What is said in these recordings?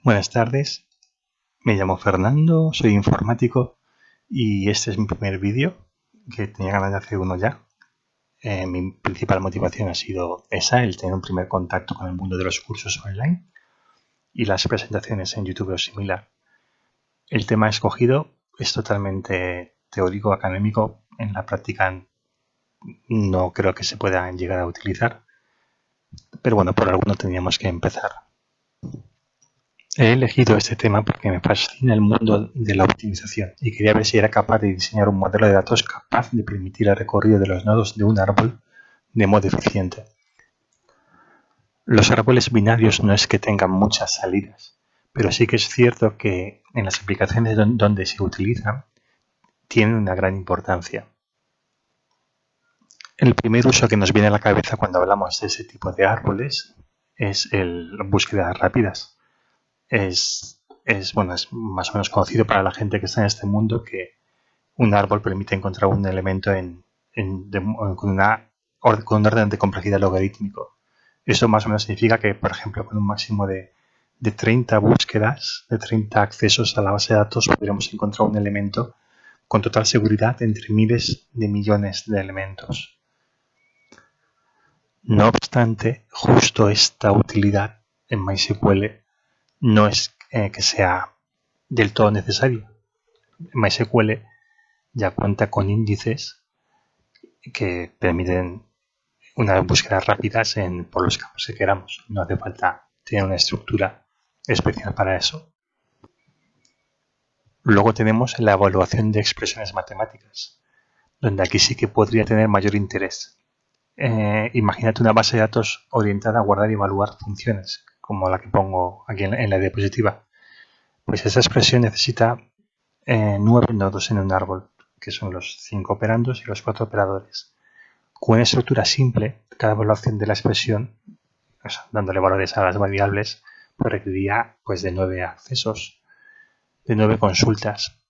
Buenas tardes, me llamo Fernando, soy informático y este es mi primer vídeo, que tenía ganas de hacer uno ya. Mi principal motivación ha sido esa, el tener un primer contacto con el mundo de los cursos online y las presentaciones en YouTube o similar. El tema escogido es totalmente teórico, académico, en la práctica no creo que se pueda llegar a utilizar, pero bueno, por alguno teníamos que empezar. He elegido este tema porque me fascina el mundo de la optimización y quería ver si era capaz de diseñar un modelo de datos capaz de permitir el recorrido de los nodos de un árbol de modo eficiente. Los árboles binarios no es que tengan muchas salidas, pero sí que es cierto que en las aplicaciones donde se utilizan tienen una gran importancia. El primer uso que nos viene a la cabeza cuando hablamos de ese tipo de árboles es el búsquedas rápidas. Es más o menos conocido para la gente que está en este mundo que un árbol permite encontrar un elemento con un orden de complejidad logarítmico. Eso más o menos significa que, por ejemplo, con un máximo de 30 búsquedas, de 30 accesos a la base de datos, podríamos encontrar un elemento con total seguridad entre miles de millones de elementos. No obstante, justo esta utilidad en MySQL no es que sea del todo necesario. MySQL ya cuenta con índices que permiten unas búsquedas rápidas por los campos que queramos. No hace falta tener una estructura especial para eso. Luego tenemos la evaluación de expresiones matemáticas, donde aquí sí que podría tener mayor interés. Imagínate una base de datos orientada a guardar y evaluar funciones, como la que pongo aquí en la diapositiva. Pues esa expresión necesita 9 nodos en un árbol, que son los 5 operandos y los 4 operadores. Con una estructura simple, cada evaluación de la expresión, dándole valores a las variables, pues requeriría de 9 accesos, de 9 consultas.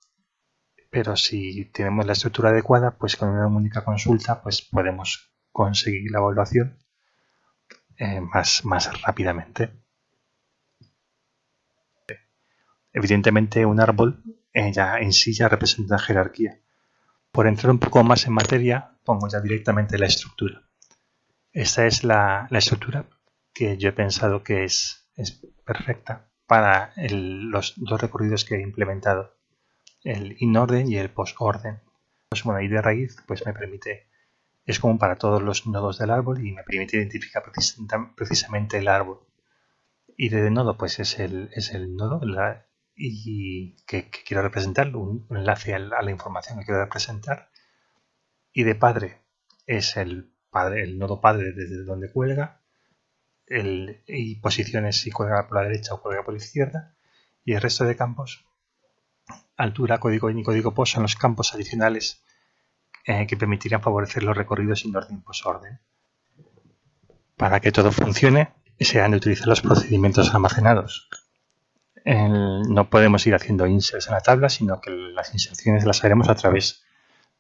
Pero si tenemos la estructura adecuada, pues con una única consulta pues podemos conseguir la evaluación más rápidamente. Evidentemente un árbol ya en sí ya representa jerarquía. Por entrar un poco más en materia, pongo ya directamente la estructura. Esta es la estructura que yo he pensado que es perfecta para los dos recorridos que he implementado, el inOrder y el postOrder. Y de raíz me permite, es común para todos los nodos del árbol y me permite identificar precisamente el árbol. Y de nodo es el nodo y que quiero representar, un enlace a la información que quiero representar. Y de padre es el nodo padre desde donde cuelga, y posiciones si cuelga por la derecha o cuelga por la izquierda, y el resto de campos, altura, código y código post, son los campos adicionales que permitirían favorecer los recorridos sin orden postorden. Para que todo funcione, se han de utilizar los procedimientos almacenados. No podemos ir haciendo inserts en la tabla, sino que las inserciones las haremos a través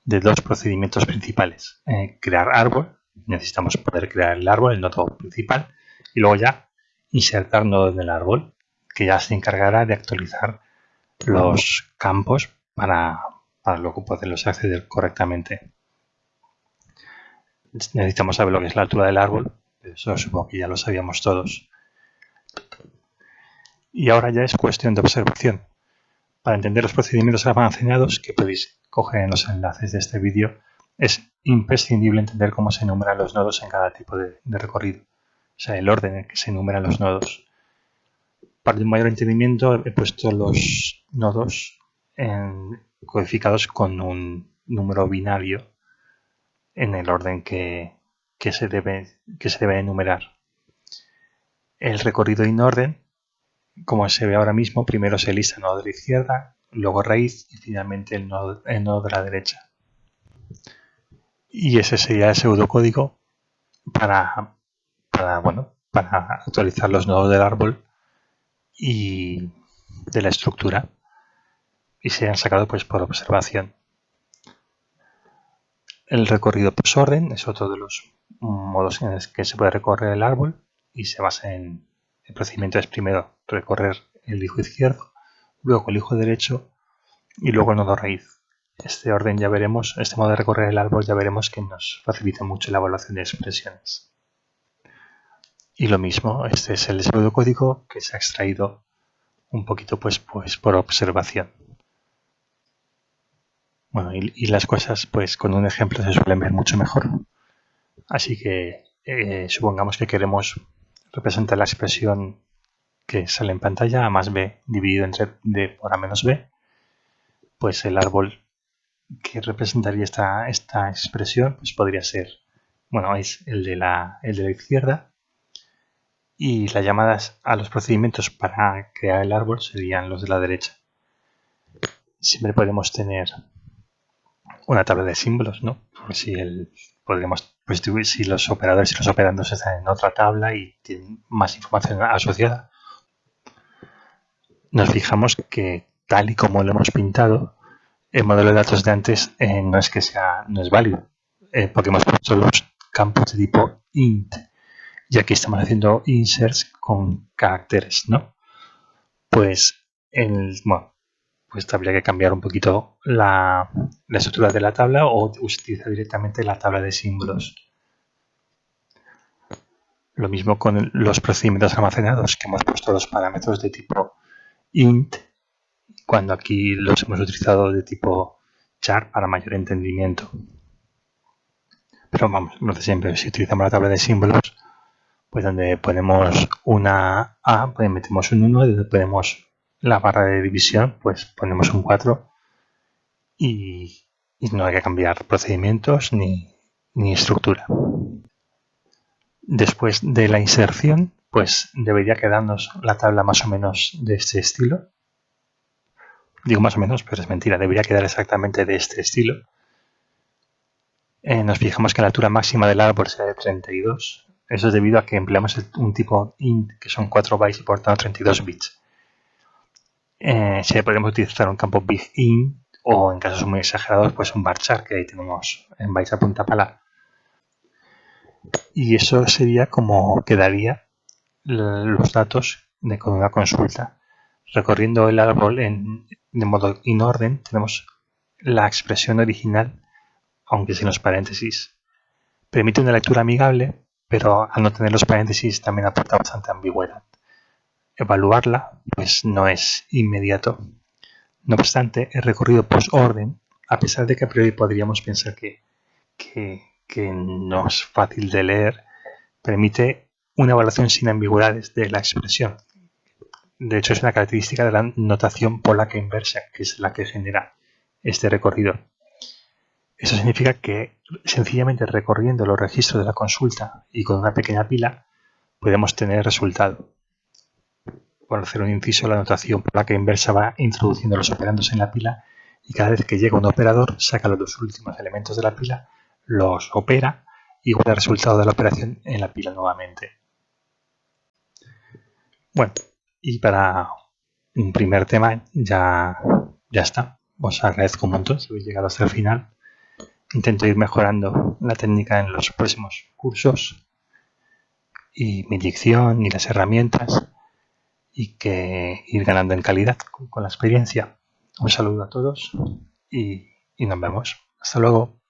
de dos procedimientos principales. Crear árbol, necesitamos poder crear el árbol, el nodo principal, y luego ya insertar nodo en el árbol, que ya se encargará de actualizar los campos para luego poderlos acceder correctamente. Necesitamos saber lo que es la altura del árbol, eso supongo que ya lo sabíamos todos. Y ahora ya es cuestión de observación. Para entender los procedimientos almacenados que podéis coger en los enlaces de este vídeo, es imprescindible entender cómo se enumeran los nodos en cada tipo de recorrido, o sea, el orden en que se enumeran los nodos. Para un mayor entendimiento he puesto los nodos codificados con un número binario en el orden que se debe enumerar. El recorrido inOrder, como se ve ahora mismo, primero se lista el nodo de la izquierda, luego raíz y finalmente el nodo de la derecha. Y ese sería el pseudocódigo para actualizar los nodos del árbol y de la estructura, y se han sacado por observación. El recorrido postorden es otro de los modos en los que se puede recorrer el árbol y se basa en el procedimiento es primero recorrer el hijo izquierdo, luego el hijo derecho y luego el nodo raíz. Este orden ya veremos, este modo de recorrer el árbol ya veremos que nos facilita mucho la evaluación de expresiones. Y lo mismo, este es el pseudocódigo que se ha extraído un poquito pues por observación. Bueno, y las cosas pues con un ejemplo se suelen ver mucho mejor. Así que supongamos que queremos representar la expresión que sale en pantalla, a más b dividido entre d por a menos b, pues el árbol que representaría esta expresión pues podría ser, bueno, es el de la izquierda, y las llamadas a los procedimientos para crear el árbol serían los de la derecha. Siempre podemos tener una tabla de símbolos, ¿no? Por si podríamos distribuir si los operadores y los operandos están en otra tabla y tienen más información asociada. Nos fijamos que tal y como lo hemos pintado, el modelo de datos de antes no es válido, porque hemos puesto los campos de tipo int, y aquí estamos haciendo inserts con caracteres, ¿no? Pues habría que cambiar un poquito la estructura de la tabla o utilizar directamente la tabla de símbolos. Lo mismo con los procedimientos almacenados, que hemos puesto los parámetros de tipo int, cuando aquí los hemos utilizado de tipo char para mayor entendimiento. Pero vamos, lo de siempre, si utilizamos la tabla de símbolos, pues donde ponemos una A, pues metemos un 1, donde ponemos la barra de división, pues ponemos un 4 y no hay que cambiar procedimientos ni estructura. Después de la inserción, pues debería quedarnos la tabla más o menos de este estilo. Digo más o menos, pero es mentira, debería quedar exactamente de este estilo. Nos fijamos que la altura máxima del árbol sea de 32. Eso es debido a que empleamos un tipo int, que son 4 bytes y por tanto 32 bits. Si podemos utilizar un campo bigint o en casos muy exagerados, pues un varchar, que ahí tenemos en bytes a punta pala. Y eso sería como quedaría los datos con una consulta. Recorriendo el árbol de modo inorden, tenemos la expresión original, aunque sin los paréntesis. Permite una lectura amigable, pero al no tener los paréntesis también aporta bastante ambigüedad. Evaluarla pues no es inmediato. No obstante, el recorrido post-orden, a pesar de que a priori podríamos pensar que no es fácil de leer, permite una evaluación sin ambigüedades de la expresión. De hecho, es una característica de la notación polaca inversa, que es la que genera este recorrido. Eso significa que sencillamente recorriendo los registros de la consulta y con una pequeña pila podemos tener el resultado. Por hacer un inciso, la notación polaca inversa va introduciendo los operandos en la pila y cada vez que llega un operador saca los dos últimos elementos de la pila, los opera y guarda el resultado de la operación en la pila nuevamente. Bueno, y para un primer tema ya está. Os agradezco un montón si habéis llegado hasta el final. Intento ir mejorando la técnica en los próximos cursos y mi dicción y las herramientas y que ir ganando en calidad con la experiencia. Un saludo a todos y nos vemos. Hasta luego.